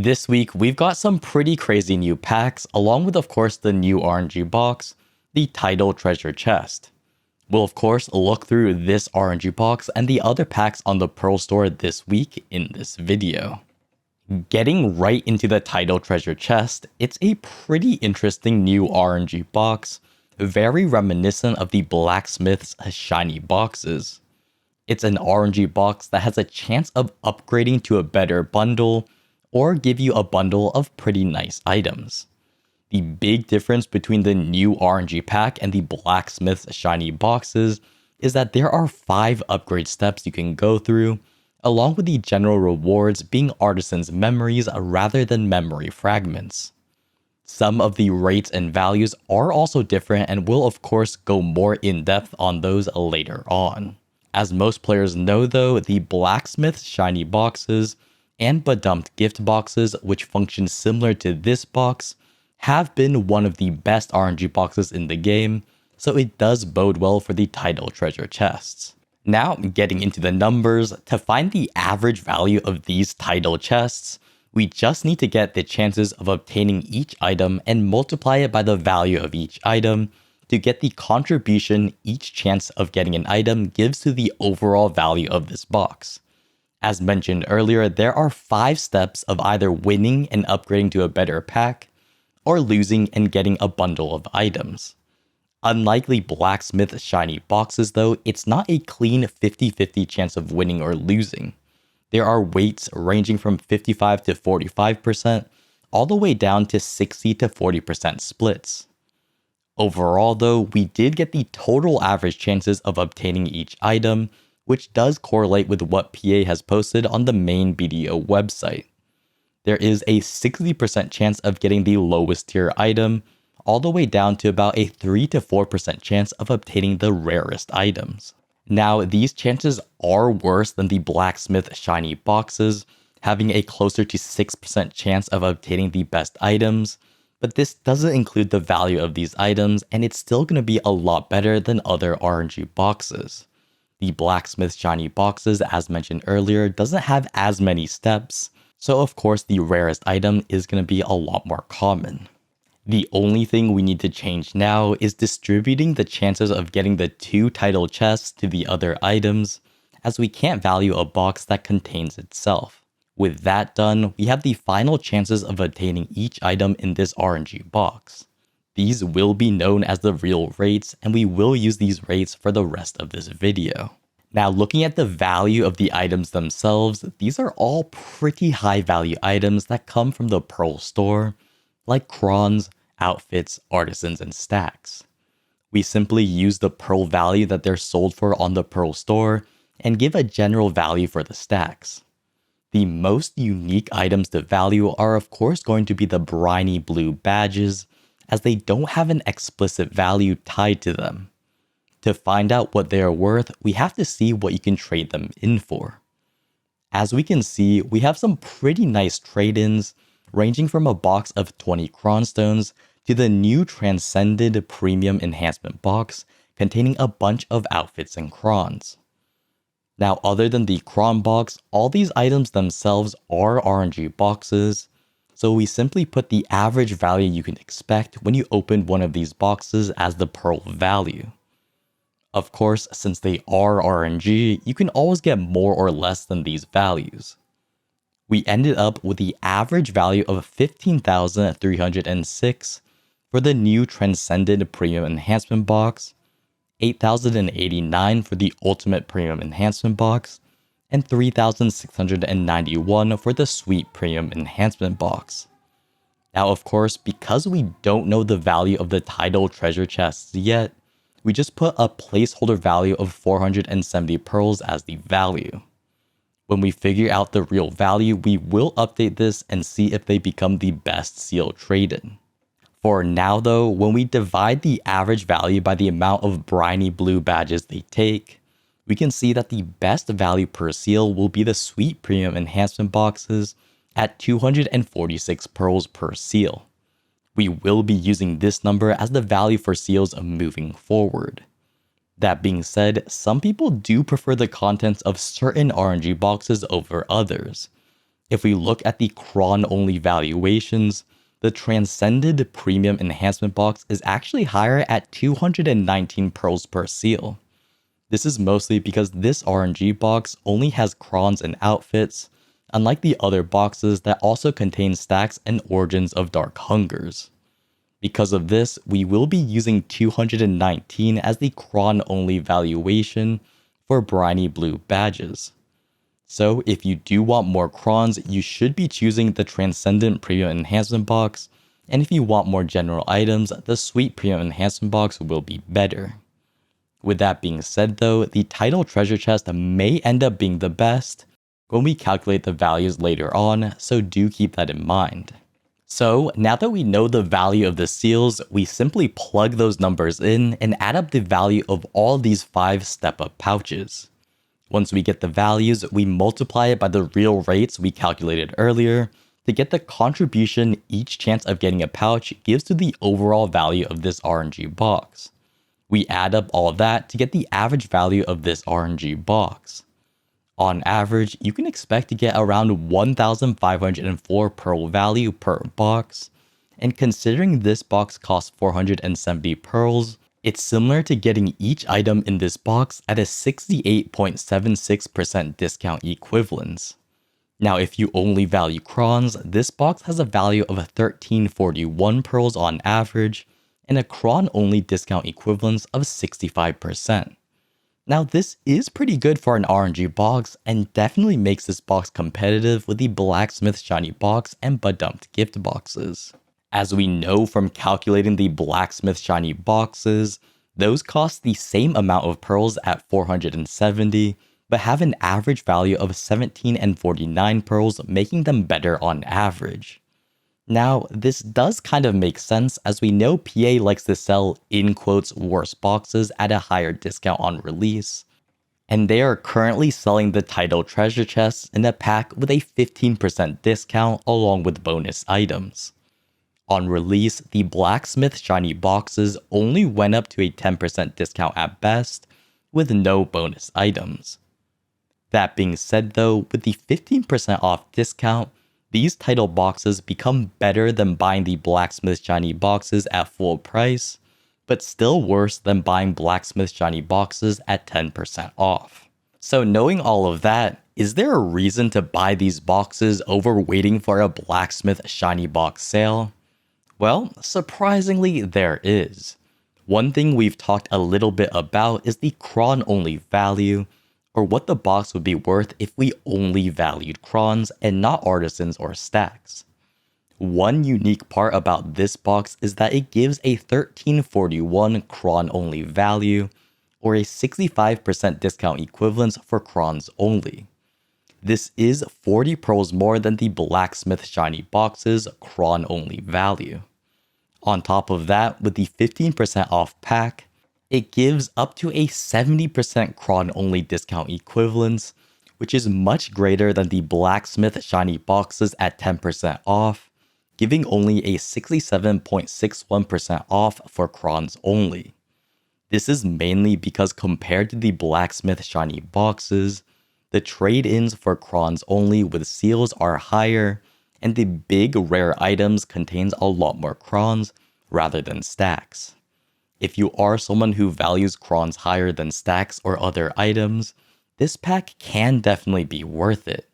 This week, we've got some pretty crazy new packs, along with, of course, the new RNG box, the Tidal Treasure Chest. We'll, of course, look through this RNG box and the other packs on the Pearl Store this week in this video. Getting right into the Tidal Treasure Chest, it's a pretty interesting new RNG box, very reminiscent of the Blacksmith's shiny boxes. It's an RNG box that has a chance of upgrading to a better bundle, or give you a bundle of pretty nice items. The big difference between the new RNG pack and the Blacksmith's shiny boxes is that there are 5 upgrade steps you can go through, along with the general rewards being artisans' memories rather than memory fragments. Some of the rates and values are also different, and we'll of course go more in depth on those later on. As most players know though, the Blacksmith shiny boxes and Badumped gift boxes, which function similar to this box, have been one of the best RNG boxes in the game, so it does bode well for the Tidal Treasure Chests. Now, getting into the numbers, to find the average value of these Tidal Chests, we just need to get the chances of obtaining each item and multiply it by the value of each item to get the contribution each chance of getting an item gives to the overall value of this box. As mentioned earlier, there are 5 steps of either winning and upgrading to a better pack, or losing and getting a bundle of items. Unlike the Blacksmith shiny boxes though, it's not a clean 50-50 chance of winning or losing. There are weights ranging from 55 to 45%, all the way down to 60 to 40% splits. Overall though, we did get the total average chances of obtaining each item, which does correlate with what PA has posted on the main BDO website. There is a 60% chance of getting the lowest tier item, all the way down to about a 3 to 4% chance of obtaining the rarest items. Now, these chances are worse than the Blacksmith shiny boxes, having a closer to 6% chance of obtaining the best items, but this doesn't include the value of these items, and it's still going to be a lot better than other RNG boxes. The Blacksmith shiny boxes, as mentioned earlier, doesn't have as many steps, so of course the rarest item is going to be a lot more common. The only thing we need to change now is distributing the chances of getting the 2 Tidal chests to the other items, as we can't value a box that contains itself. With that done, we have the final chances of attaining each item in this RNG box. These will be known as the real rates, and we will use these rates for the rest of this video. Now, looking at the value of the items themselves, these are all pretty high value items that come from the Pearl Store, like crons, outfits, artisans, and stacks. We simply use the Pearl value that they're sold for on the Pearl Store and give a general value for the stacks. The most unique items to value are of course going to be the Briny Blue Badges, as they don't have an explicit value tied to them. To find out what they are worth, we have to see what you can trade them in for. As we can see, we have some pretty nice trade-ins, ranging from a box of 20 cronstones to the new Transcended Premium Enhancement box containing a bunch of outfits and crons. Now, other than the cron box, all these items themselves are RNG boxes, so we simply put the average value you can expect when you open one of these boxes as the Pearl value. Of course, since they are RNG, you can always get more or less than these values. We ended up with the average value of 15,306 for the new Transcended Premium Enhancement box, 8,089 for the Ultimate Premium Enhancement box, and 3,691 for the Sweet Premium Enhancement box. Now, of course, because we don't know the value of the Tidal Treasure Chests yet, we just put a placeholder value of 470 pearls as the value. When we figure out the real value, we will update this and see if they become the best seal trade-in. For now though, when we divide the average value by the amount of Briny Blue Badges they take, we can see that the best value per seal will be the Sweet Premium Enhancement boxes at 246 pearls per seal. We will be using this number as the value for seals moving forward. That being said, some people do prefer the contents of certain RNG boxes over others. If we look at the cron-only valuations, the Transcended Premium Enhancement Box is actually higher at 219 pearls per seal. This is mostly because this RNG box only has crons and outfits, unlike the other boxes that also contain stacks and Origins of Dark Hungers. Because of this, we will be using 219 as the cron-only valuation for Briny Blue Badges. So if you do want more crons, you should be choosing the Transcendent Premium Enhancement Box, and if you want more general items, the Sweet Premium Enhancement Box will be better. With that being said though, the Tidal Treasure Chest may end up being the best when we calculate the values later on, so do keep that in mind. So now that we know the value of the seals, we simply plug those numbers in and add up the value of all these 5 step-up pouches. Once we get the values, we multiply it by the real rates we calculated earlier to get the contribution each chance of getting a pouch gives to the overall value of this RNG box. We add up all that to get the average value of this RNG box. On average, you can expect to get around 1,504 pearl value per box, and considering this box costs 470 pearls, it's similar to getting each item in this box at a 68.76% discount equivalence. Now if you only value crons, this box has a value of 1341 pearls on average, and a cron-only discount equivalence of 65%. Now this is pretty good for an RNG box, and definitely makes this box competitive with the Blacksmith Shiny Box and Badumped Gift Boxes. As we know from calculating the Blacksmith Shiny Boxes, those cost the same amount of pearls at 470, but have an average value of 17 and 49 pearls, making them better on average. Now, this does kind of make sense as we know PA likes to sell in quotes worse boxes at a higher discount on release, and they are currently selling the Tidal Treasure Chests in a pack with a 15% discount along with bonus items. On release, the Blacksmith Shiny Boxes only went up to a 10% discount at best, with no bonus items. That being said though, with the 15% off discount, these Tidal boxes become better than buying the Blacksmith Shiny Boxes at full price, but still worse than buying Blacksmith Shiny Boxes at 10% off. So knowing all of that, is there a reason to buy these boxes over waiting for a Blacksmith Shiny Box sale? Well, surprisingly there is. One thing we've talked a little bit about is the cron-only value, or what the box would be worth if we only valued crons and not artisans or stacks. One unique part about this box is that it gives a 1341 cron-only value, or a 65% discount equivalence for crons only. This is 40 pearls more than the Blacksmith Shiny Box's cron-only value. On top of that, with the 15% off pack, it gives up to a 70% cron-only discount equivalence, which is much greater than the Blacksmith Shiny Boxes at 10% off, giving only a 67.61% off for crons only. This is mainly because compared to the Blacksmith Shiny Boxes, the trade-ins for crons only with seals are higher, and the big rare items contains a lot more crons rather than stacks. If you are someone who values crons higher than stacks or other items, this pack can definitely be worth it.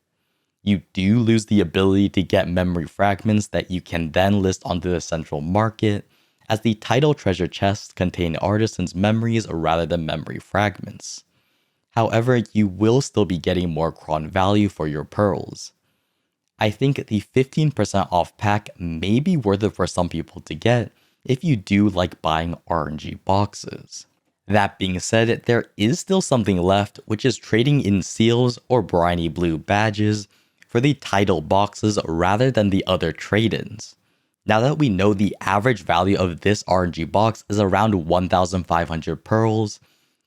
You do lose the ability to get memory fragments that you can then list onto the central market, as the Tidal Treasure Chests contain artisans' memories rather than memory fragments. However, you will still be getting more cron value for your pearls. I think the 15% off pack may be worth it for some people to get if you do like buying RNG boxes. That being said, there is still something left, which is trading in seals or Briny Blue Badges for the Tidal boxes rather than the other trade-ins. Now that we know the average value of this RNG box is around 1,500 pearls,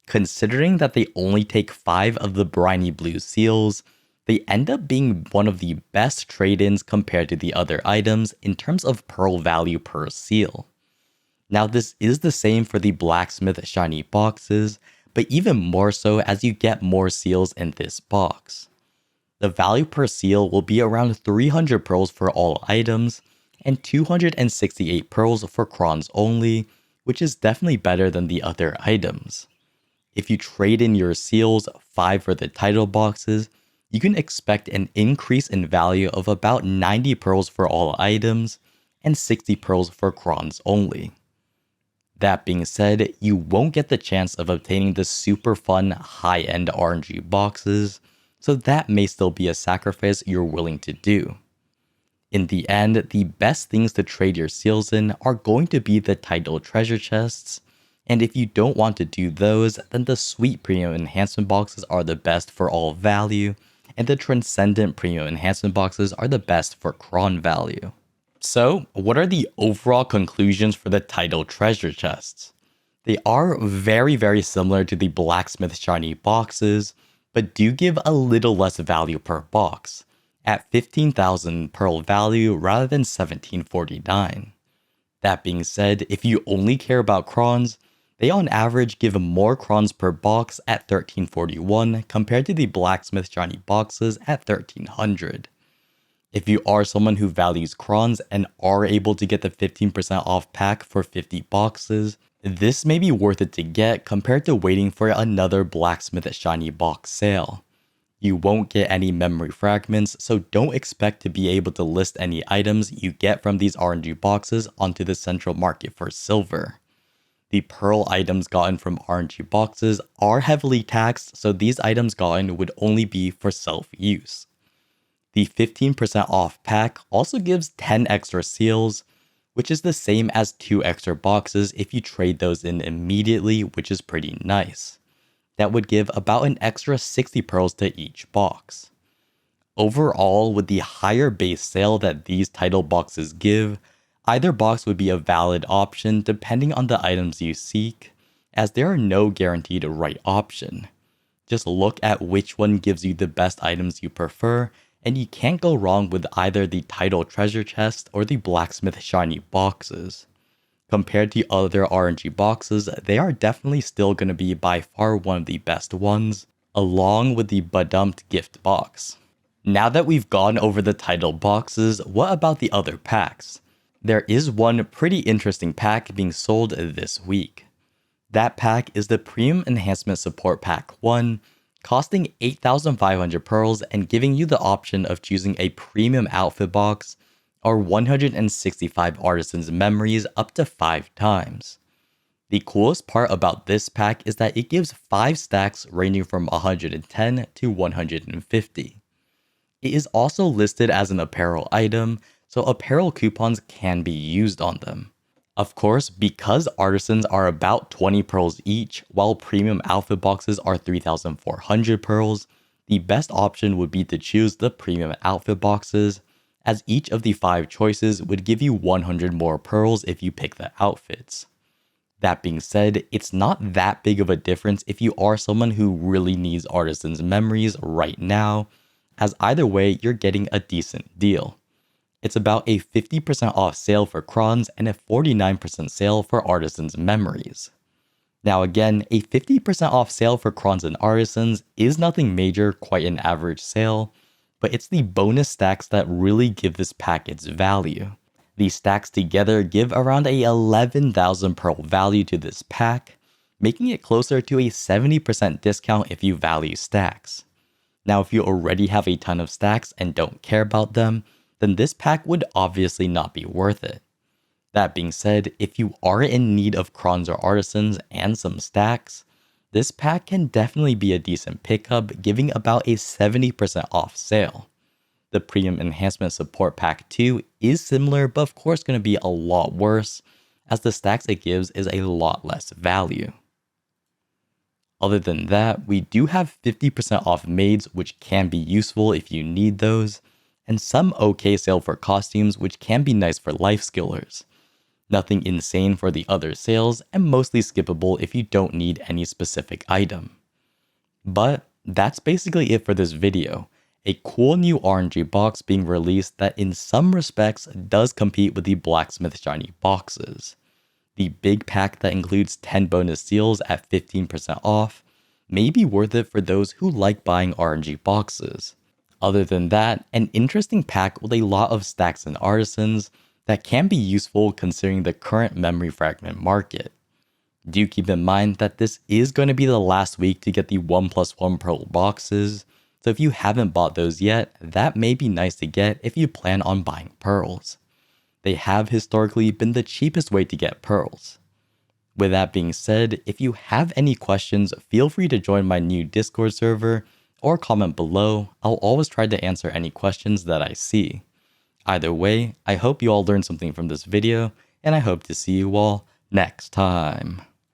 considering that they only take 5 of the Briny Blue seals, they end up being one of the best trade-ins compared to the other items in terms of pearl value per seal. Now this is the same for the Blacksmith Shiny Boxes, but even more so as you get more seals in this box. The value per seal will be around 300 pearls for all items and 268 pearls for crons only, which is definitely better than the other items. If you trade in your seals, 5 for the title boxes, you can expect an increase in value of about 90 pearls for all items and 60 pearls for crons only. That being said, you won't get the chance of obtaining the super fun high-end RNG boxes, so that may still be a sacrifice you're willing to do. In the end, the best things to trade your seals in are going to be the Tidal Treasure Chests, and if you don't want to do those, then the sweet premium enhancement boxes are the best for all value, and the transcendent premium enhancement boxes are the best for cron value. So, what are the overall conclusions for the Tidal Treasure Chests? They are very similar to the Blacksmith shiny boxes, but do give a little less value per box, at 15,000 pearl value rather than 1749. That being said, if you only care about crons, they on average give more crons per box at 1341 compared to the Blacksmith shiny boxes at 1300. If you are someone who values crons and are able to get the 15% off pack for 50 boxes, this may be worth it to get compared to waiting for another Blacksmith shiny box sale. You won't get any memory fragments, so don't expect to be able to list any items you get from these RNG boxes onto the central market for silver. The pearl items gotten from RNG boxes are heavily taxed, so these items gotten would only be for self-use. The 15% off pack also gives 10 extra seals, which is the same as 2 extra boxes if you trade those in immediately, which is pretty nice. That would give about an extra 60 pearls to each box. Overall, with the higher base sale that these title boxes give, either box would be a valid option depending on the items you seek, as there are no guaranteed right option. Just look at which one gives you the best items you prefer, and you can't go wrong with either the Tidal Treasure Chest or the Blacksmith shiny boxes. Compared to other RNG boxes, they are definitely still going to be by far one of the best ones, along with the Badumped gift box. Now that we've gone over the title boxes, what about the other packs? There is one pretty interesting pack being sold this week. That pack is the Premium Enhancement Support Pack 1, costing 8,500 pearls and giving you the option of choosing a premium outfit box or 165 artisans memories up to 5 times. The coolest part about this pack is that it gives 5 stacks ranging from 110 to 150. It is also listed as an apparel item, so apparel coupons can be used on them. Of course, because artisans are about 20 pearls each, while premium outfit boxes are 3,400 pearls, the best option would be to choose the premium outfit boxes, as each of the 5 choices would give you 100 more pearls if you pick the outfits. That being said, it's not that big of a difference if you are someone who really needs artisans memories right now, as either way you're getting a decent deal. It's about a 50% off sale for crons and a 49% sale for artisans memories. Now again, a 50% off sale for crons and artisans is nothing major, quite an average sale, but it's the bonus stacks that really give this pack its value. These stacks together give around a 11,000 pearl value to this pack, making it closer to a 70% discount if you value stacks. Now if you already have a ton of stacks and don't care about them, then this pack would obviously not be worth it. That being said, if you are in need of crons or artisans and some stacks, this pack can definitely be a decent pickup, giving about a 70% off sale. The Premium Enhancement Support Pack 2 is similar, but of course going to be a lot worse, as the stacks it gives is a lot less value. Other than that, we do have 50% off maids, which can be useful if you need those, and some okay sale for costumes, which can be nice for life skillers. Nothing insane for the other sales, and mostly skippable if you don't need any specific item. But that's basically it for this video. A cool new RNG box being released that in some respects does compete with the Blacksmith shiny boxes. The big pack that includes 10 bonus seals at 15% off may be worth it for those who like buying RNG boxes. Other than that, an interesting pack with a lot of stacks and artisans that can be useful considering the current memory fragment market. Do keep in mind that this is going to be the last week to get the 1+1 pearl boxes, so if you haven't bought those yet, that may be nice to get if you plan on buying pearls. They have historically been the cheapest way to get pearls. With that being said, if you have any questions, feel free to join my new Discord server or comment below. I'll always try to answer any questions that I see. Either way, I hope you all learned something from this video, and I hope to see you all next time.